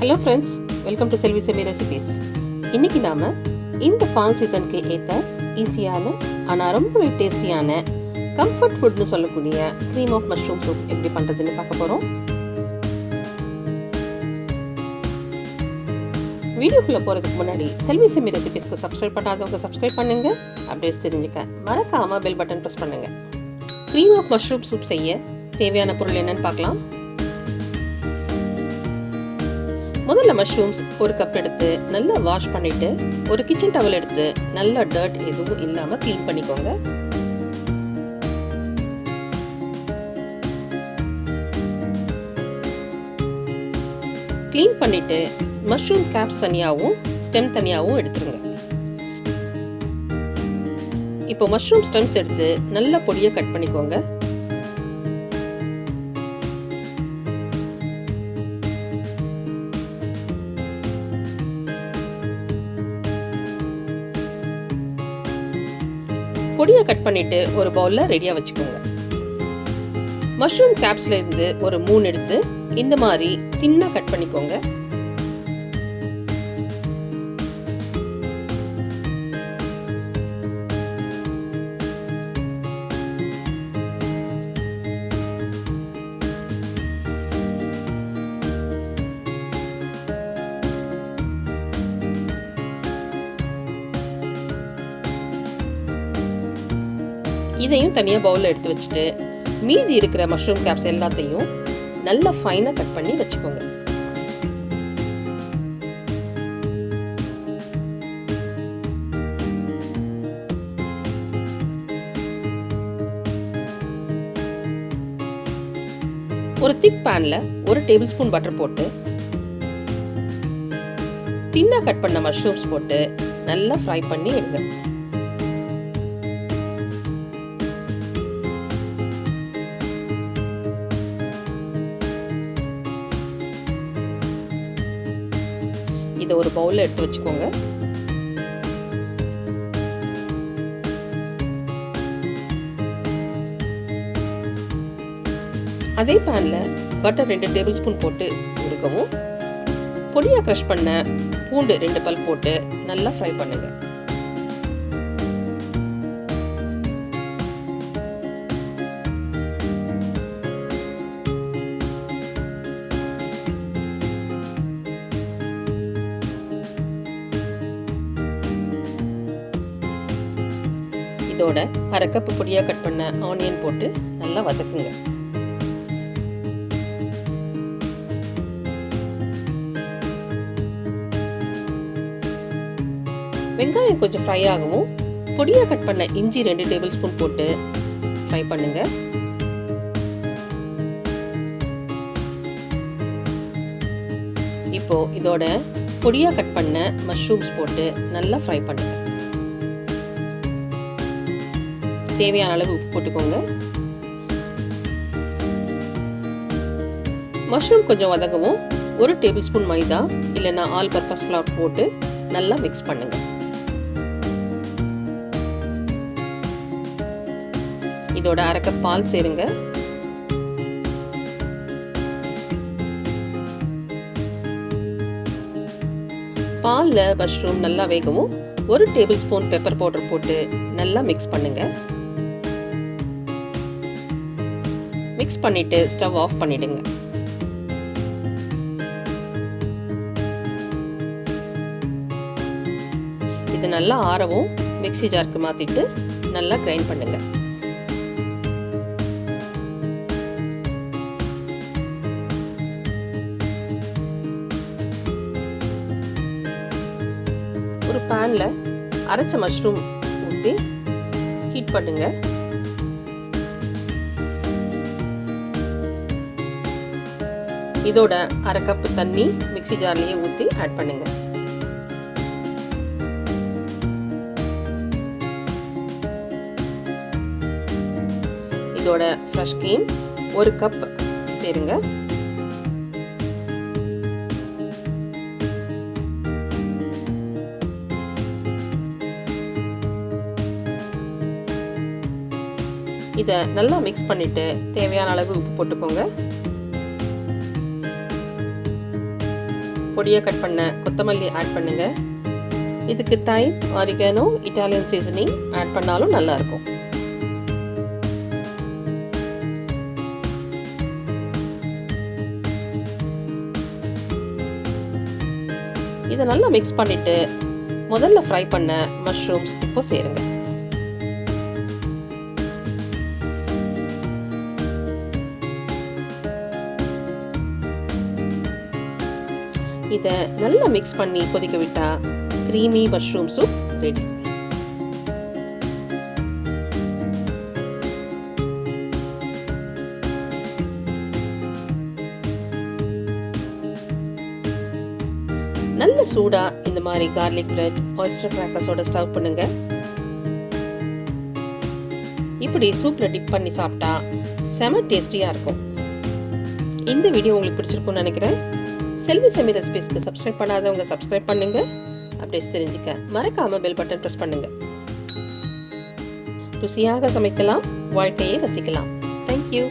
Hello friends, welcome to Selvi semi recipes. இன்றைக்கி நாம் இந்த ஃபால் சீசனுக்கு ஏற்ற ஈஸியான ஆனால் ரொம்பவே டேஸ்டியான கம்ஃபர்ட் ஃபுட்னு சொல்லக்கூடிய க்ரீம் ஆஃப் மஷ்ரூம் சூப் எப்படி பண்ணுறதுன்னு பார்க்க போகிறோம். வீடியோக்குள்ளே போகிறதுக்கு முன்னாடி செல்வி செமி ரெசிபீஸ்க்கு சப்ஸ்கிரைப் பண்ணாதவங்க சப்ஸ்கிரைப் பண்ணுங்கள். அப்டேட்ஸ் தெரிஞ்சுக்க மறக்காமல் பெல் பட்டன் ப்ரெஸ் பண்ணுங்கள். க்ரீம் ஆஃப் மஷ்ரூம் சூப் செய்ய தேவையான பொருள் என்னன்னு பார்க்கலாம். முதல்ல மஷ்ரூம்ஸ் ஒரு கப் எடுத்து நல்லா வாஷ் பண்ணிவிட்டு ஒரு கிச்சன் டவல் எடுத்து நல்லா டர்ட் எதுவும் இல்லாமல் க்ளீன் பண்ணிக்கோங்க. க்ளீன் பண்ணிவிட்டு மஷ்ரூம் கேப்ஸ் தனியாகவும் ஸ்டெம் தனியாகவும் எடுத்துருங்க. இப்போ மஷ்ரூம் ஸ்டெம்ஸ் எடுத்து நல்லா பொடியாக கட் பண்ணிக்கோங்க. பொடியாக கட் பண்ணிவிட்டு ஒரு பவுலில் ரெடியாக வச்சுக்கோங்க. மஷ்ரூம் கேப்ஸில் இருந்து ஒரு 3 எடுத்து இந்த மாதிரி தின்னாக கட் பண்ணிக்கோங்க. இதையும் தனியாக பவுலில் எடுத்து வச்சுட்டு மீதி இருக்கிற மஷ்ரூம் கேப்ஸ் எல்லாத்தையும் நல்லா ஃபைனாக கட் பண்ணி வச்சுக்கோங்க. ஒரு திக் பேனில் 1 டேபிள் ஸ்பூன் பட்டர் போட்டு தின்னாக கட் பண்ண மஷ்ரூம்ஸ் போட்டு நல்லா ஃப்ரை பண்ணி எடுங்க. இதை ஒரு பவுலில் எடுத்து வச்சுக்கோங்க. அதே பேனில் பட்டர் 2 டேபிள் ஸ்பூன் போட்டு உருக்கவும் பொடியாக க்ரஷ் பண்ண பூண்டு 2 பல் போட்டு நல்லா ஃப்ரை பண்ணுங்க. இதோட 1/2 கப் பொடியாக கட் பண்ண ஆனியன் போட்டு நல்லா வதக்குங்க. வெங்காயம் கொஞ்சம் ஃப்ரை ஆகவும் பொடியாக கட் பண்ண இஞ்சி 2 டேபிள் ஸ்பூன் போட்டு ஃப்ரை பண்ணுங்க. இப்போ இதோட பொடியாக கட் பண்ண மஷ்ரூம்ஸ் போட்டு நல்லா ஃப்ரை பண்ணுங்க. தேவையான அளவு உப்பு போட்டுக்கோங்க. மஷ்ரூம் கொஞ்சம் வதங்கவும் 1 டேபிள் ஸ்பூன் மைதா இல்லைன்னா ஆல் பர்பஸ் ஃப்ளவர் போட்டு நல்லா மிக்ஸ் பண்ணுங்க. இதோட 1/2 கப் பால் சேருங்க. பாலில் மஷ்ரூம் நல்லா வேகவும் 1 டேபிள் ஸ்பூன் பெப்பர் பவுடர் போட்டு நல்லா மிக்ஸ் பண்ணுங்க. மிக்ஸ் பண்ணிட்டு ஸ்டவ் ஆஃப் பண்ணிடுங்க. இது நல்லா ஆறவும் மிக்ஸி ஜாருக்கு மாத்திட்டு நல்லா கிரைண்ட் பண்ணுங்க. ஒரு பேன்ல அரைச்ச மஷ்ரூம் ஊற்றி ஹீட் பண்ணுங்க. இதோட 1/2 கப் தண்ணி மிக்ஸி ஜார்லயே ஊற்றி ஆட் பண்ணுங்க. இதோட ஃப்ரெஷ் க்ரீம் 1 கப் சேருங்க. இதை நல்லா மிக்ஸ் பண்ணிட்டு தேவையான அளவு உப்பு போட்டுக்கோங்க. பொடியாக கட் பண்ண கொத்தமல்லி ஆட் பண்ணுங்க. இதுக்கு தைம், ஆரிகானோ, இட்டாலியன் சீசனிங் ஆட் பண்ணாலும் நல்லாயிருக்கும். இதை நல்லா மிக்ஸ் பண்ணிட்டு முதல்ல ஃப்ரை பண்ண மஷ்ரூம்ஸ் இப்போ சேருங்க. இதை நல்லா மிக்ஸ் பண்ணி கொதிக்க விட்டா க்ரீமி மஷ்ரூம் சூப் ரெடி. நல்ல சூடா இந்த மாதிரி கார்லிக் பிரெட், ஆயிஸ்டர் கிராக்கர்ஸோட சர்வ் பண்ணுங்க. இப்படி சூப்ல டிப் பண்ணி சாப்பிட்டா செம டேஸ்டியா இருக்கும். இந்த வீடியோ உங்களுக்கு பிடிச்சிருக்கும்னு நினைக்கிறேன். செல்வி செமி ரெசிபீஸ்க்கு சப்ஸ்கிரைப் பண்ணாதவங்க சப்ஸ்கிரைப் பண்ணுங்க. அப்டேட்ஸ் தெரிஞ்சுக்க மறக்காம பெல் பட்டன் பிரஸ் பண்ணுங்க. ருசியாக சமைக்கலாம், வாழ்க்கையை ரசிக்கலாம். தேங்க்யூ.